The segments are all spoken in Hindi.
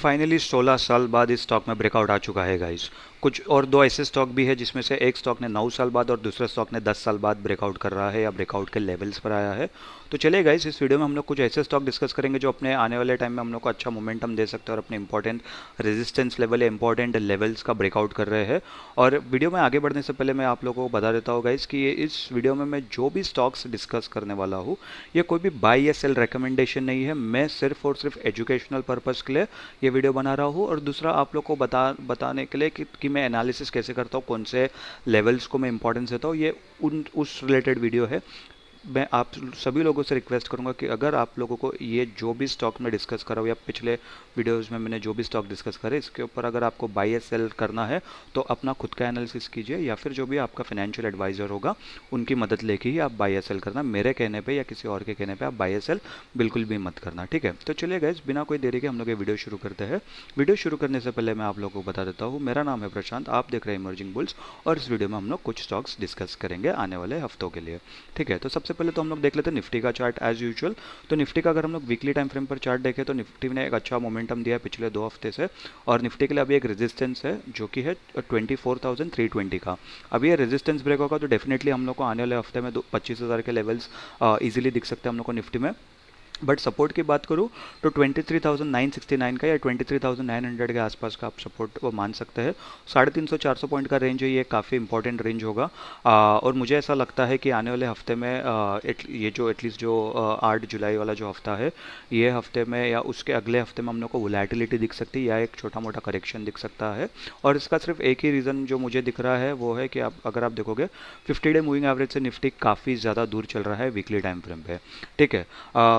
फाइनली 16 साल बाद इस स्टॉक में ब्रेकआउट आ चुका है गाइस। कुछ और दो ऐसे स्टॉक भी है जिसमें से एक स्टॉक ने 9 साल बाद और दूसरा स्टॉक ने 10 साल बाद ब्रेकआउट कर रहा है या ब्रेकआउट के लेवल्स पर आया है। तो चलिए गाइस, इस वीडियो में हम लोग कुछ ऐसे स्टॉक डिस्कस करेंगे जो अपने आने वाले टाइम में हम लोग को अच्छा मोमेंटम दे सकते हैं और अपने इंपॉर्टेंट रेजिस्टेंस लेवल या इंपॉर्टेंट लेवल्स का ब्रेकआउट कर रहे हैं। और वीडियो में आगे बढ़ने से पहले मैं आप लोगों को बता देता हूँ गाइस कि इस वीडियो में मैं जो भी स्टॉक्स डिस्कस करने वाला हूँ ये कोई भी बाई या सेल रिकमेंडेशन नहीं है। मैं सिर्फ और सिर्फ एजुकेशनल पर्पज़ के लिए ये वीडियो बना रहा हूँ, और दूसरा आप लोग को बताने के लिए कि मैं एनालिसिस कैसे करता हूँ, कौन से लेवल्स को मैं इंपॉर्टेंस देता हूँ, ये उन उस रिलेटेड वीडियो है। मैं आप सभी लोगों से रिक्वेस्ट करूंगा कि अगर आप लोगों को ये जो भी स्टॉक में डिस्कस करा हो या पिछले वीडियोस में मैंने जो भी स्टॉक डिस्कस करे इसके ऊपर अगर आपको बाय या सेल करना है तो अपना खुद का एनालिसिस कीजिए, या फिर जो भी आपका फाइनेंशियल एडवाइज़र होगा उनकी मदद लेके ही आप बाय या सेल करना। मेरे कहने पे या किसी और के कहने पे आप बाय या सेल बिल्कुल भी मत करना, ठीक है। तो चलिए गाइस, बिना कोई देरी के हम लोग ये वीडियो शुरू करते हैं। वीडियो शुरू करने से पहले मैं आप लोगों को बता देता हूँ, मेरा नाम है प्रशांत, आप देख रहे हैं इमर्जिंग बुल्स, और इस वीडियो में हम लोग कुछ स्टॉक्स डिस्कस करेंगे आने वाले हफ्तों के लिए, ठीक है। तो सबसे पहले तो हम लोग देख लेते हैं निफ्टी का चार्ट एज यूजुअल। तो निफ्टी का अगर हम लोग वीकली टाइम फ्रेम पर चार्ट देखें तो निफ्टी ने एक अच्छा मोमेंटम दिया है पिछले 2 हफ्ते से, और निफ्टी के लिए अभी एक रेजिस्टेंस है जो कि है 24,320 का। अभी ये रेजिस्टेंस ब्रेक होगा तो डेफिनेटली हम लोग को आने वाले हफ्ते में 25,000 के लेवल्स इजीली दिख सकते हैं हम लोग को निफ्टी में। बट सपोर्ट की बात करूँ तो 23,969 का या 23,900 के आसपास का आप सपोर्ट वो मान सकते हैं। 350-400 पॉइंट का रेंज है, ये काफ़ी इंपॉर्टेंट रेंज होगा। और मुझे ऐसा लगता है कि आने वाले हफ्ते में ये जो एटलीस्ट जो 8 जुलाई वाला जो हफ्ता है, ये हफ्ते में या उसके अगले हफ्ते में हम लोग को वोलेटिलिटी दिख सकती है या एक छोटा मोटा करेक्शन दिख सकता है। और इसका सिर्फ एक ही रीज़न जो मुझे दिख रहा है वो है कि आप अगर आप देखोगे 50 डे मूविंग एवरेज से निफ्टी काफ़ी ज़्यादा दूर चल रहा है वीकली टाइम फ्रेम पे, ठीक है।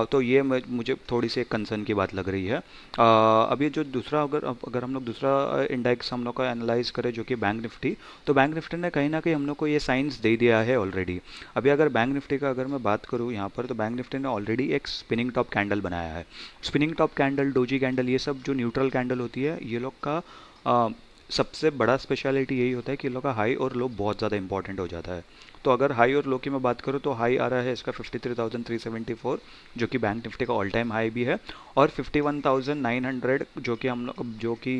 तो ये मुझे थोड़ी सी एक कंसर्न की बात लग रही है। अभी जो दूसरा अगर हम लोग दूसरा इंडेक्स हम लोग का एनालाइज करें जो कि बैंक निफ्टी, तो बैंक निफ्टी ने कहीं ना कहीं हम लोग को ये साइंस दे दिया है ऑलरेडी। अभी अगर बैंक निफ्टी का अगर मैं बात करूँ यहाँ पर, तो बैंक निफ्टी ने ऑलरेडी एक स्पिनिंग टॉप कैंडल बनाया है। Spinning top candle, doji candle, ये सब जो न्यूट्रल कैंडल होती है ये लोग का सबसे बड़ा स्पेशलिटी यही होता है कि इन लोग का हाई और लो बहुत ज़्यादा इंपॉर्टेंट हो जाता है। तो अगर हाई और लो की मैं बात करूँ तो हाई आ रहा है इसका 53,374 जो कि बैंक निफ्टी का ऑल टाइम हाई भी है, और 51,900 जो कि हम लोग जो कि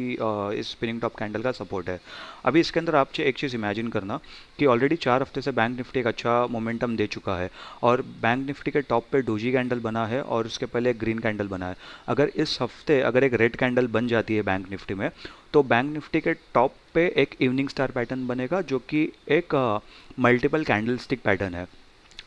इस स्पिनिंग टॉप कैंडल का सपोर्ट है। अभी इसके अंदर आप एक चीज़ इमेजिन करना कि ऑलरेडी 4 हफ्ते से बैंक निफ्टी एक अच्छा मोमेंटम दे चुका है, और बैंक निफ्टी के टॉप पे डोजी कैंडल बना है और उसके पहले एक ग्रीन कैंडल बना है। अगर इस हफ्ते अगर एक रेड कैंडल बन जाती है बैंक निफ्टी में, तो बैंक निफ्टी के टॉप पे एक इवनिंग स्टार पैटर्न बनेगा जो कि एक मल्टीपल कैंडल स्टिक पैटर्न है,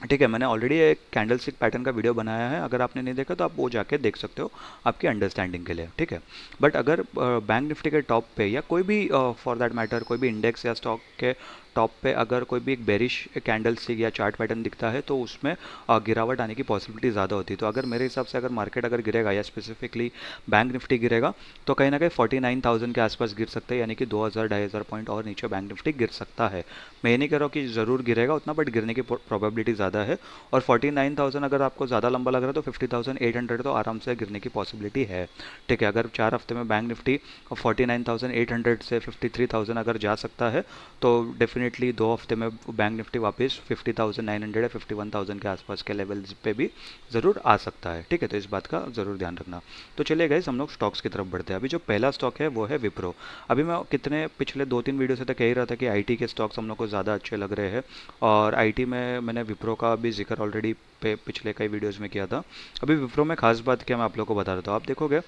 ठीक है। मैंने ऑलरेडी एक कैंडल स्टिक पैटर्न का वीडियो बनाया है, अगर आपने नहीं देखा तो आप वो जाके देख सकते हो आपकी अंडरस्टैंडिंग के लिए, ठीक है। बट अगर बैंक निफ्टी के टॉप पे या कोई भी फॉर दैट मैटर कोई भी इंडेक्स या स्टॉक के टॉप पे अगर कोई भी एक बेरिश कैंडल स्टिक या चार्ट पैटर्न दिखता है तो उसमें गिरावट आने की पॉसिबिलिटी ज़्यादा होती है। तो अगर मेरे हिसाब से अगर मार्केट अगर गिरेगा या स्पेसिफिकली बैंक निफ्टी गिरेगा तो कहीं ना कहीं 49,000 के आसपास गिर सकता है, यानी कि 2,000-2,500 पॉइंट और नीचे बैंक निफ्टी गिर सकता है। मैं ये नहीं कह रहा हूँ कि ज़रूर गिरेगा उतना, बट गिरने की प्रोबेबिलिटी ज़्यादा है। और 49,000 अगर आपको ज़्यादा लंबा लग रहा है तो 50,800 तो आराम से गिरने की पॉसिबिलिटी है, ठीक है। अगर 4 हफ्ते में बैंक निफ्टी 49,800 से 53,000 अगर जा सकता है तो डेफिनेटली 2 हफ्ते में बैंक निफ्टी वापस 50,900 या 51,000 के आसपास के लेवल्स पे भी ज़रूर आ सकता है, ठीक है। तो इस बात का ज़रूर ध्यान रखना। तो चलिए गाइस, हम लोग स्टॉक्स की तरफ बढ़ते हैं। अभी जो पहला स्टॉक है वो है विप्रो। अभी मैं कितने पिछले 2-3 वीडियो से तो कह ही रहा था कि आईटी के स्टॉक्स हम लोग को ज़्यादा अच्छे लग रहे हैं, और आईटी में मैंने विप्रो का भी जिक्र ऑलरेडी पिछले कई वीडियोस में किया था। अभी विप्रो में खास बात क्या मैं आप लोग को बता देता हूँ। आप देखोगे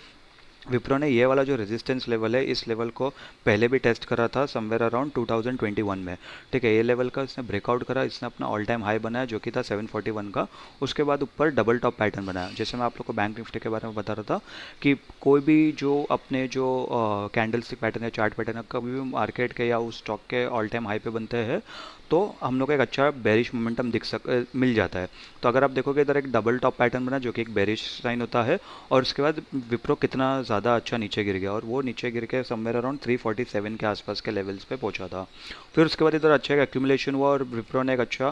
विप्रो ने ये वाला जो रेजिस्टेंस लेवल है इस लेवल को पहले भी टेस्ट करा था समवेयर अराउंड 2021 में, ठीक है। ये लेवल का इसने ब्रेकआउट करा, इसने अपना ऑल टाइम हाई बनाया जो कि था 741 का। उसके बाद ऊपर डबल टॉप पैटर्न बनाया। जैसे मैं आप लोग को बैंक निफ्टी के बारे में बता रहा था कि कोई भी जो अपने जो कैंडल स्टिक पैटर्न या चार्ट पैटर्न कभी भी मार्केट के या उस स्टॉक के ऑल टाइम हाई पे बनते हैं तो हम लोग को एक अच्छा बेरिश मोमेंटम मिल जाता है। तो अगर आप देखोगे इधर एक डबल टॉप पैटर्न बना जो कि एक बेरिश साइन होता है, और उसके बाद विप्रो कितना ज़्यादा अच्छा नीचे गिर गया, और वो नीचे गिर के समवेयर अराउंड 347 के आसपास के लेवल्स पे पहुंचा था। फिर उसके बाद इधर अच्छा एक एक्यूमुलेशन हुआ और विप्रो ने एक अच्छा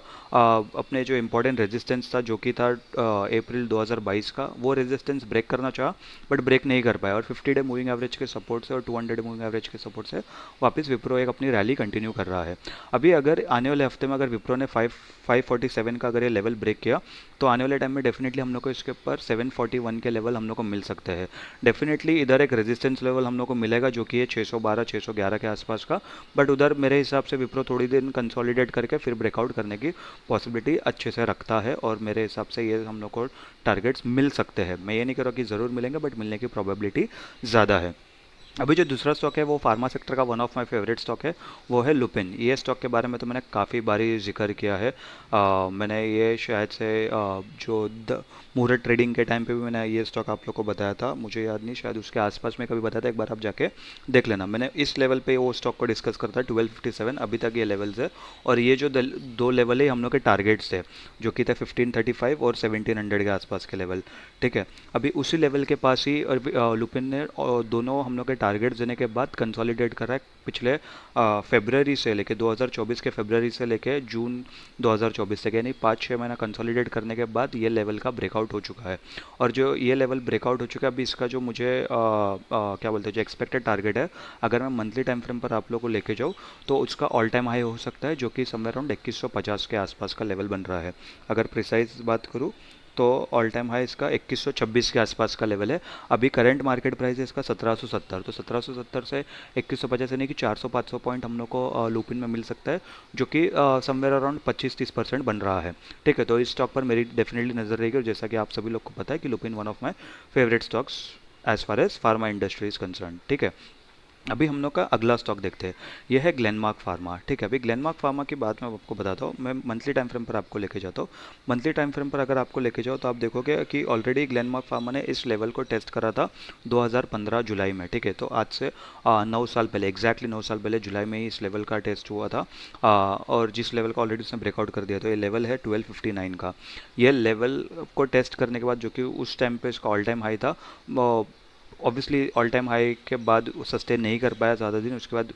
अपने जो इंपॉर्टेंट रेजिस्टेंस था जो कि था अप्रैल 2022 का, वो रेजिस्टेंस ब्रेक करना चाहा बट ब्रेक नहीं कर पाया, और 50 डे मूविंग एवरेज के सपोर्ट से और 200 डे मूविंग एवरेज के सपोर्ट से वापस विप्रो एक अपनी रैली कंटिन्यू कर रहा है। अभी अगर आने वाले हफ्ते में अगर विप्रो ने 547 का अगर ये लेवल ब्रेक किया तो आने वाले टाइम में डेफिनेटली हम लोग को इसके ऊपर 741 के लेवल हम लोग को मिल सकते हैं। डेफिनेटली इधर एक रेजिस्टेंस लेवल हम लोग को मिलेगा जो कि है 612 611 के आसपास का, बट उधर मेरे हिसाब से विप्रो थोड़ी दिन कंसोलिडेट करके फिर ब्रेकआउट करने की पॉसिबिलिटी अच्छे से रखता है, और मेरे हिसाब से ये हम लोग को टारगेट्स मिल सकते हैं। मैं ये नहीं कह रहा कि ज़रूर मिलेंगे, बट मिलने की प्रोबेबिलिटी ज़्यादा है। अभी जो दूसरा स्टॉक है वो फार्मा सेक्टर का one of my favourite stock है, वो है लुपिन। ये स्टॉक के बारे में तो मैंने काफ़ी बारी जिक्र किया है। मैंने ये शायद से जो मुहूर्त ट्रेडिंग के टाइम पे भी मैंने ये स्टॉक आप लोग को बताया था, मुझे याद नहीं, शायद उसके आसपास में कभी बताया था, एक बार आप जाके देख लेना। मैंने इस लेवल पे वो स्टॉक को डिस्कस करता है 1257 अभी तक ये लेवल्स है, और ये जो दो लेवल है हम लोग के टारगेट्स थे जो कि थे 1535 और 1700 के आसपास के लेवल। ठीक है, अभी उसी लेवल के पास ही लुपिन ने दोनों हम लोग के टारगेट देने के बाद कंसोलिडेट कर रहा है पिछले फरवरी से लेके 2024 के फरवरी से लेके जून 2024 तक, यानी 5-6 महीना कंसोलिडेट करने के बाद ये लेवल का ब्रेकआउट हो चुका है। और जो ये लेवल ब्रेकआउट हो चुका है, अभी इसका जो मुझे क्या बोलते हैं, जो एक्सपेक्टेड टारगेट है, अगर मैं मंथली टाइम फ्रेम पर आप लोग को लेके जाऊँ तो उसका ऑल टाइम हाई हो सकता है जो कि समवेयर अराउंड 2150 के आसपास का लेवल बन रहा है। अगर प्रिसाइज बात करूँ तो ऑल टाइम हाई इसका 2126 के आसपास का लेवल है। अभी करंट मार्केट प्राइस है इसका 1770, तो 1770 से 2150 यानी कि 400-500 पॉइंट हम लोग को लुपिन में मिल सकता है, जो कि समवेयर अराउंड 25-30% बन रहा है। ठीक है, तो इस स्टॉक पर मेरी डेफिनेटली नज़र रहेगी, और जैसा कि आप सभी लोग को पता है कि Lupin one of my favourite stocks as far as pharma industry is concern. ठीक है, अभी हम लोग का अगला स्टॉक देखते हैं, यह है ग्लेनमार्क फार्मा। ठीक है, अभी ग्लेनमार्क फार्मा की बात मैं आपको बताता हूँ, मैं मंथली टाइम फ्रेम पर आपको लेके जाता हूँ। मंथली टाइम फ्रेम पर अगर आपको लेके जाओ तो आप देखोगे कि ऑलरेडी ग्लेनमार्क फार्मा ने इस लेवल को टेस्ट करा था 2015 जुलाई में। ठीक है, तो आज से 9 साल पहले, एग्जैक्टली 9 साल पहले जुलाई में ही इस लेवल का टेस्ट हुआ था। और जिस लेवल का ऑलरेडी उसने ब्रेकआउट कर दिया, तो ये लेवल है 1259 का। ये लेवल को टेस्ट करने के बाद, जो कि उस टाइम पे इसका ऑल टाइम हाई था, ऑब्वियसली ऑल टाइम हाई के बाद सस्टेन नहीं कर पाया ज़्यादा दिन, उसके बाद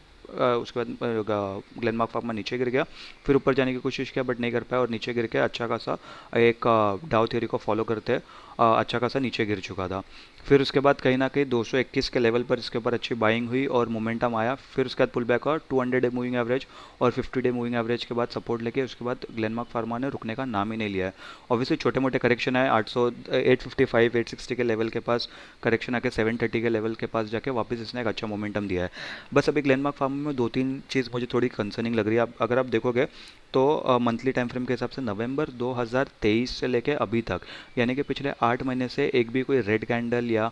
ग्लेनमार्क फार्मा नीचे गिर गया, फिर ऊपर जाने की कोशिश किया बट नहीं कर पाया, और नीचे गिर के अच्छा खासा एक डाउ थ्योरी को फॉलो करते अच्छा खासा नीचे गिर चुका था। फिर उसके बाद कहीं ना कहीं 221 के लेवल पर इसके ऊपर अच्छी बाइंग हुई और मोमेंटम आया, फिर उसके बाद पुल बैक और 200 डे मूविंग एवरेज और 50 डे मूविंग एवरेज के बाद सपोर्ट लेके उसके बाद ग्लेनमार्क फार्मा ने रुकने का नाम ही नहीं लिया है। ऑब्वियसली छोटे मोटे करेक्शन आए, 855 860 के लेवल के पास करेक्शन आके 730 के लेवल के पास जाके वापस इसने एक अच्छा मोमेंटम दिया है। बस अभी ग्लेनमार्क फार्मा में 2-3 चीज़ मुझे थोड़ी कंसर्निंग लग रही है। अगर आप देखोगे तो मंथली टाइम फ्रेम के हिसाब से नवंबर 2023 से लेके अभी तक, यानी कि पिछले 8 महीने से एक भी कोई रेड कैंडल या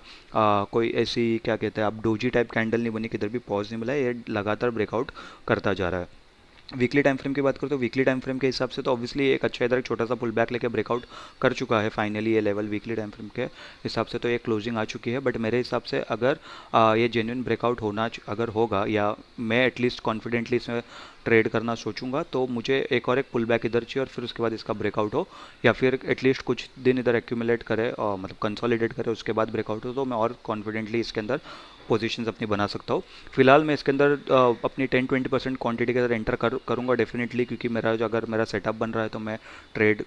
कोई ऐसी क्या कहते हैं आप डोजी टाइप कैंडल नहीं बनी, किधर भी पॉज नहीं मिला है, ये लगातार ब्रेकआउट करता जा रहा है। वीकली टाइम फ्रेम की बात करो तो वीकली टाइम फ्रेम के हिसाब से तो ऑब्वियसली एक अच्छा इधर एक छोटा सा पुल बैक लेके ब्रेकआउट कर चुका है फाइनली ये लेवल। वीकली टाइम फ्रेम के हिसाब से तो ये क्लोजिंग आ चुकी है, बट मेरे हिसाब से अगर ये जेन्युइन ब्रेकआउट अगर होगा, या मैं एटलीस्ट कॉन्फिडेंटली इसमें ट्रेड करना सोचूंगा, तो मुझे एक और एक पुल बैक इधर चाहिए और फिर उसके बाद इसका ब्रेकआउट हो, या फिर एटलीस्ट कुछ दिन इधर एक्यूमुलेट करे और मतलब कंसोलिडेट करे, उसके बाद ब्रेकआउट हो, तो मैं और कॉन्फिडेंटली इसके अंदर पोजीशंस अपनी बना सकता हूँ। फिलहाल मैं इसके अंदर अपनी 10-20% क्वांटिटी के अंदर एंटर करूँगा डेफिनेटली, क्योंकि अगर मेरा सेटअप बन रहा है तो मैं ट्रेड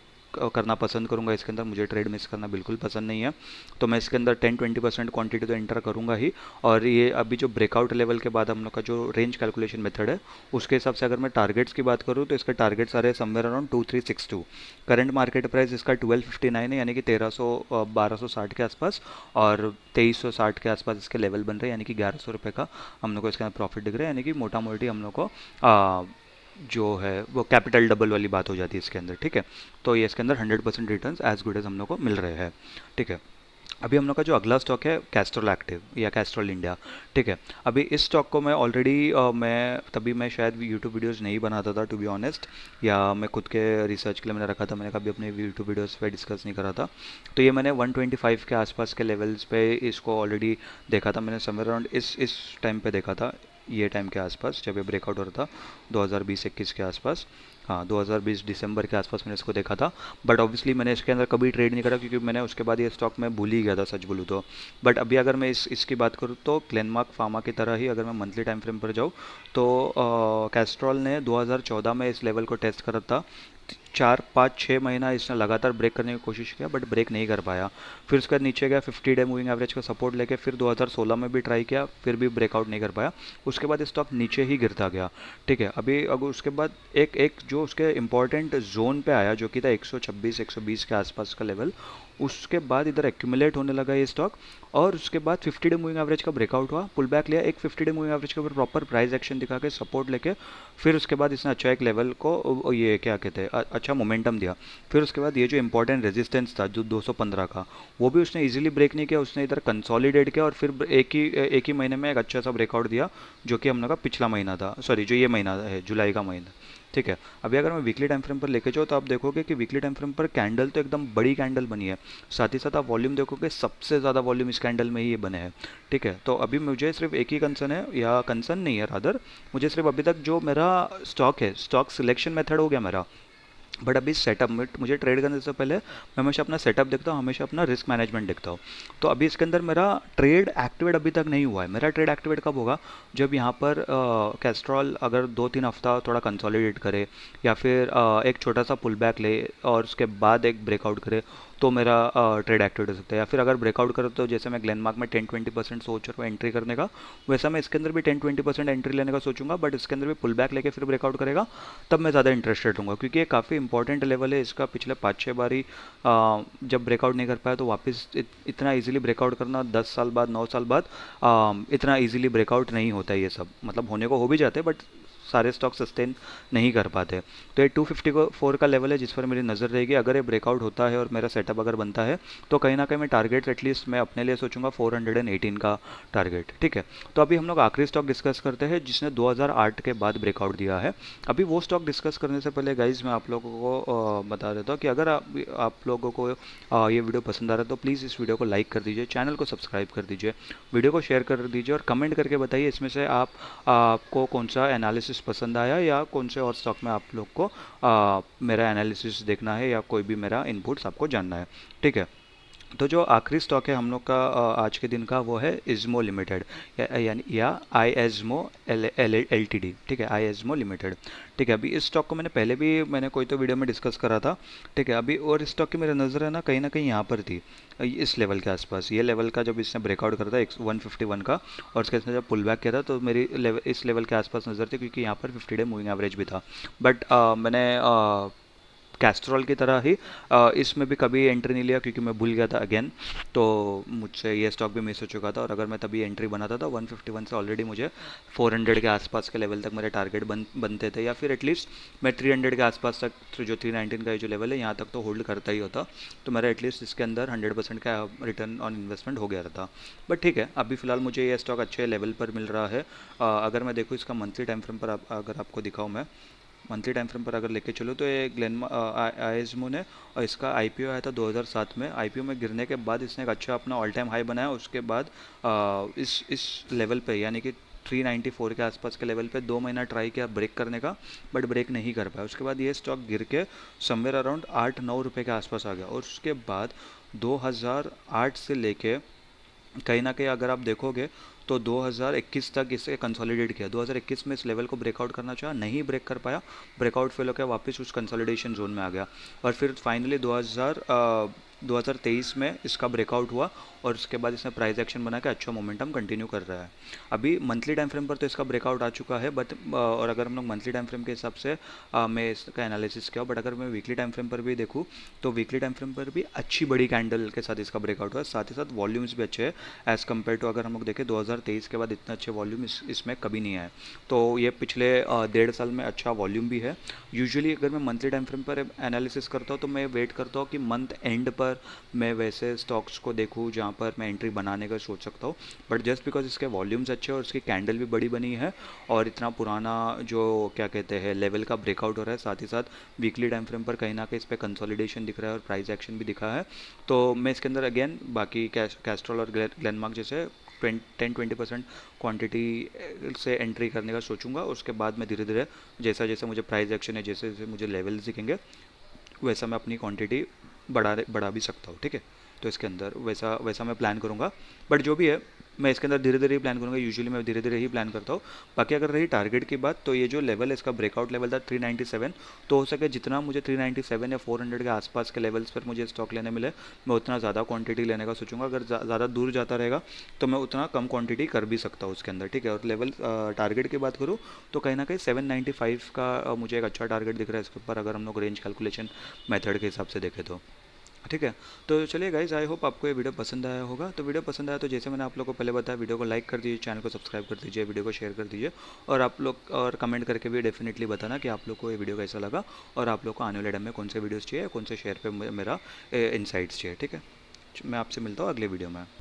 करना पसंद करूंगा इसके अंदर, मुझे ट्रेड मिस करना बिल्कुल पसंद नहीं है। तो मैं इसके अंदर 10-20% क्वांटिटी तो एंटर करूंगा ही। और ये अभी जो ब्रेकआउट लेवल के बाद हम लोग का जो रेंज कैलकुलेशन मेथड है उसके हिसाब से अगर मैं टारगेट्स की बात करूँ तो इसके टारगेट्स आ रहे हैं somewhere around 2362। Current market price इसका 1259 है, यानी कि 1260 के आसपास, और 2360 के आसपास इसके लेवल बन रहे हैं, यानी कि 1100 रुपये का हम लोग को इसके अंदर प्रॉफिट दिख रहा है, यानी कि मोटा मोटी हम लोग को जो है वो कैपिटल डबल वाली बात हो जाती है इसके अंदर। ठीक है, तो ये इसके अंदर 100% रिटर्न एज गुड एज हम लोग को मिल रहे हैं। ठीक है, अभी हम लोग का जो अगला स्टॉक है कैस्ट्रॉल एक्टिव या कैस्ट्रॉल इंडिया। ठीक है, अभी इस स्टॉक को मैं ऑलरेडी मैं शायद यूट्यूब वीडियोस नहीं बनाता था टू बी ऑनेस्ट, या मैं खुद के रिसर्च के लिए मैंने रखा था, मैंने कभी अपने यूट्यूब वीडियोस पे डिस्कस नहीं करा था। तो ये मैंने 125 के आसपास के लेवल्स पे इसको ऑलरेडी देखा था, मैंने समवेयर अराउंड इस टाइम पे देखा था, ये टाइम के आसपास जब ये ब्रेकआउट हो रहा था 2020-21 के आसपास, हाँ 2020 दिसंबर के आसपास मैंने इसको देखा था। बट ऑब्वियसली मैंने इसके अंदर कभी ट्रेड नहीं करा, क्योंकि मैंने उसके बाद ये स्टॉक में भूल ही गया था सच बोलूँ तो। बट अभी अगर मैं इसकी बात करूँ तो ग्लेनमार्क फार्मा की तरह ही अगर मैं मंथली टाइम फ्रेम पर जाऊँ तो कैस्ट्रॉल ने 2014 में इस लेवल को टेस्ट करा था 4 5 6 महीना इसने लगातार ब्रेक करने की कोशिश किया बट ब्रेक नहीं कर पाया। फिर उसके बाद नीचे गया 50 डे मूविंग एवरेज का सपोर्ट लेके, फिर 2016 में भी ट्राई किया, फिर भी ब्रेकआउट नहीं कर पाया। उसके बाद स्टॉक नीचे ही गिरता गया। ठीक है, अभी अगर उसके बाद एक एक जो उसके इंपॉर्टेंट जोन पे आया जो कि था 126 120 के आसपास का लेवल, उसके बाद इधर एक्यूमुलेट होने लगा ये स्टॉक। और उसके बाद 50 डे मूविंग एवरेज का ब्रेकआउट हुआ, पुल बैक लिया, एक 50 डे मूविंग एवरेज के ऊपर प्रॉपर प्राइस एक्शन दिखा के सपोर्ट लेके, फिर उसके बाद इसने अच्छा एक लेवल को ये क्या कहते हैं अच्छा मोमेंटम दिया। फिर उसके बाद ये जो इंपॉर्टेंट रेजिस्टेंस था जो 215 का, वो भी उसने इजीली ब्रेक नहीं किया, उसने इधर कंसोलिडेट किया और फिर एक ही महीने में एक अच्छा सा ब्रेकआउट दिया, जो कि हम लोग का पिछला महीना था, सॉरी जो ये महीना है जुलाई का महीना। ठीक है, अभी अगर मैं वीकली टाइम फ्रेम पर लेके जाऊँ तो आप देखोगे कि वीकली टाइम फ्रेम पर कैंडल तो एकदम बड़ी कैंडल बनी है, साथ ही साथ आप वॉल्यूम देखोगे सबसे ज़्यादा वॉल्यूम इस कैंडल में ही ये बने हैं। ठीक है, तो अभी मुझे सिर्फ एक ही कंसर्न है, या कंसर्न नहीं है रादर, मुझे सिर्फ अभी तक जो मेरा स्टॉक है, स्टॉक सिलेक्शन मेथड हो गया मेरा, बट अभी सेटअप में मुझे ट्रेड करने से पहले मैं हमेशा अपना सेटअप देखता हूँ, हमेशा अपना रिस्क मैनेजमेंट देखता हूँ। तो अभी इसके अंदर मेरा ट्रेड एक्टिवेट अभी तक नहीं हुआ है। मेरा ट्रेड एक्टिवेट कब होगा, जब यहाँ पर कैस्ट्रॉल अगर 2 3 हफ्ता थोड़ा कंसोलिडेट करे, या फिर एक छोटा सा पुल बैक ले और उसके बाद एक ब्रेकआउट करे, तो मेरा ट्रेड एक्टिवेट हो सकता है। या फिर अगर ब्रेकआउट करे तो जैसे मैं ग्लेनमार्क में 10-20% सोच रहा हूँ एंट्री करने का, वैसा मैं इसके अंदर भी 10-20% एंट्री लेने का सोचूंगा, बट इसके अंदर भी पुल बैक लेके फिर ब्रेकआउट करेगा, तब मैं ज़्यादा इंटरेस्टेड हूँ, क्योंकि ये काफ़ी इंपॉर्टेंट लेवल है इसका। पिछले 5 6 बारी जब ब्रेकआउट नहीं कर पाया तो वापस इतना इजीली ब्रेकआउट करना 10 साल बाद 9 साल बाद इतना इजीली ब्रेकआउट नहीं होता है। ये सब मतलब होने को हो भी जाते हैं बट सारे स्टॉक सस्टेन नहीं कर पाते। तो ये 254 का लेवल है जिस पर मेरी नज़र रहेगी। अगर ये ब्रेकआउट होता है और मेरा सेटअप अगर बनता है तो कहीं ना कहीं मैं टारगेट एटलीस्ट मैं अपने लिए सोचूंगा 418 का टारगेट। ठीक है, तो अभी हम लोग आखिरी स्टॉक डिस्कस करते हैं जिसने 2008 के बाद ब्रेकआउट दिया है। अभी वो स्टॉक डिस्कस करने से पहले गाइज मैं आप लोगों को बता देता हूँ कि अगर आप लोगों को ये वीडियो पसंद आ रहा है तो प्लीज़ इस वीडियो को लाइक कर दीजिए, चैनल को सब्सक्राइब कर दीजिए, वीडियो को शेयर कर दीजिए और कमेंट करके बताइए इसमें से आपको कौन सा एनालिसिस पसंद आया या कौन से और स्टॉक में आप लोग को मेरा एनालिसिस देखना है या कोई भी मेरा इनपुट्स आपको जानना है। ठीक है, तो जो आखिरी स्टॉक है हम लोग का आज के दिन का वो है इज़्मो लिमिटेड, यानी या आई एज़्मो एल टी डी। ठीक है, आई एज़्मो लिमिटेड। ठीक है, अभी इस स्टॉक को मैंने कोई तो वीडियो में डिस्कस करा था। ठीक है, अभी और इस स्टॉक की मेरी नज़र है ना कहीं यहाँ पर थी, इस लेवल के आसपास। ये लेवल का जब इसने ब्रेकआउट करा था 151 का, और इसके इसने जब पुल बैक किया था तो मेरी इस लेवल के आसपास नज़र थी, क्योंकि यहाँ पर 50 डे मूविंग एवरेज भी था। बट मैंने कैस्ट्रॉल की तरह ही इसमें भी कभी एंट्री नहीं लिया क्योंकि मैं भूल गया था अगेन, तो मुझसे ये स्टॉक भी मिस हो चुका था। और अगर मैं तभी एंट्री बनाता था 151 से ऑलरेडी मुझे 400 के आसपास के लेवल तक मेरे टारगेट बनते थे, या फिर एटलीस्ट मैं 300 के आसपास तक, तो जो 319 का जो लेवल है यहाँ तक तो होल्ड करता ही होता, तो मेरा एटलीस्ट इसके अंदर 100% का रिटर्न ऑन इन्वेस्टमेंट हो गया था। बट ठीक है, अभी फिलहाल मुझे ये स्टॉक अच्छे लेवल पर मिल रहा है। अगर मैं देखूँ इसका मंथली टाइम फ्रेम पर अगर आपको दिखाऊँ मैं मंथली टाइम फ्रेम पर अगर लेके चलो तो ये आइज़्मो ने, और इसका आईपीओ आया था 2007 में। आईपीओ में गिरने के बाद इसने एक अच्छा अपना ऑल टाइम हाई बनाया, उसके बाद इस लेवल पे यानी कि 394 के आसपास के लेवल पे 2 महीना ट्राई किया ब्रेक करने का, बट ब्रेक नहीं कर पाया। उसके बाद ये स्टॉक गिर के समवेयर अराउंड 8 9 रुपये के आसपास आ गया, और उसके बाद 2008 से लेके कहीं ना कहीं अगर आप देखोगे तो 2021 तक इसे कंसोलिडेट किया। 2021 में इस लेवल को ब्रेकआउट करना चाहा, नहीं ब्रेक कर पाया, ब्रेकआउट फेल होकर वापस उस कंसोलिडेशन जोन में आ गया, और फिर फाइनली 2023 में इसका ब्रेकआउट हुआ, और उसके बाद इसने प्राइस एक्शन बना के अच्छा मोमेंटम कंटिन्यू कर रहा है। अभी मंथली टाइम फ्रेम पर तो इसका ब्रेकआउट आ चुका है, बट और अगर हम लोग मंथली टाइम फ्रेम के हिसाब से मैं इसका एनालिसिस किया, बट अगर मैं वीकली टाइम फ्रेम पर भी देखूँ तो वीकली टाइम फ्रेम पर भी अच्छी बड़ी कैंडल के साथ इसका ब्रेकआउट हुआ, साथ ही साथ वॉल्यूम्स भी अच्छे हैं एज़ कम्पेयर टू अगर हम लोग देखें 2023 के बाद इतने अच्छे वॉल्यूम इसमें कभी नहीं आए। तो ये पिछले 1.5 साल में अच्छा वॉल्यूम भी है। यूजुअली अगर मैं मंथली टाइम फ्रेम पर एनालिसिस करता हूँ तो मैं वेट करता हूँ कि मंथ एंड पर मैं वैसे स्टॉक्स को देखूँ जहाँ पर मैं एंट्री बनाने का सोच सकता हूँ, बट जस्ट बिकॉज इसके वॉल्यूम्स अच्छे और इसकी कैंडल भी बड़ी बनी है और इतना पुराना जो क्या कहते हैं लेवल का ब्रेकआउट हो रहा है, साथ ही साथ वीकली टाइम फ्रेम पर कहीं ना कहीं इस पर कंसोलिडेशन दिख रहा है और प्राइस एक्शन भी दिखा है, तो मैं इसके अंदर अगेन बाकी कैस्ट्रॉल और ग्लेनमार्क जैसे 10-20% क्वांटिटी से एंट्री करने का सोचूंगा। उसके बाद मैं धीरे धीरे जैसा जैसे मुझे प्राइस एक्शन है, जैसे जैसे मुझे लेवल्स दिखेंगे, वैसा मैं अपनी क्वांटिटी बढ़ा भी सकता हूँ। ठीक है, तो इसके अंदर वैसा वैसा मैं प्लान करूँगा। बट जो भी है मैं इसके अंदर धीरे धीरे ही प्लान करूँगा, यूजुअली मैं धीरे धीरे ही प्लान करता हूँ। बाकी अगर रही टारगेट की बात, तो ये जो लेवल है इसका ब्रेकआउट लेवल था 397, तो हो सके जितना मुझे 397 या 400 के आसपास के लेवल्स पर मुझे स्टॉक लेने मिले, मैं उतना ज़्यादा क्वांटिटी लेने का सोचूंगा। अगर ज़्यादा दूर जाता रहेगा तो मैं उतना कम क्वांटिटी कर भी सकता हूँ उसके अंदर, ठीक है। और लेवल टारगेट की बात करूँ तो कहीं ना कहीं 795 का मुझे एक अच्छा टारगेट दिख रहा है इसके ऊपर, अगर हम लोग रेंज कैलकुलेशन मेथड के हिसाब से देखें तो, ठीक है। तो चलिए गाइज, आई होप आपको ये वीडियो पसंद आया होगा। तो वीडियो पसंद आया तो जैसे मैंने आप लोगों को पहले बताया, वीडियो को लाइक कर दीजिए, चैनल को सब्सक्राइब कर दीजिए, वीडियो को शेयर कर दीजिए, और आप लोग और कमेंट करके भी डेफिनेटली बताना कि आप लोग को ये वीडियो कैसा लगा, और आप लोग को आने वाले टाइम में कौन से वीडियोज़ चाहिए, कौन से शेयर पे मेरा इनसाइट्स चाहिए, ठीक है। मैं आपसे मिलता हूँ अगले वीडियो में।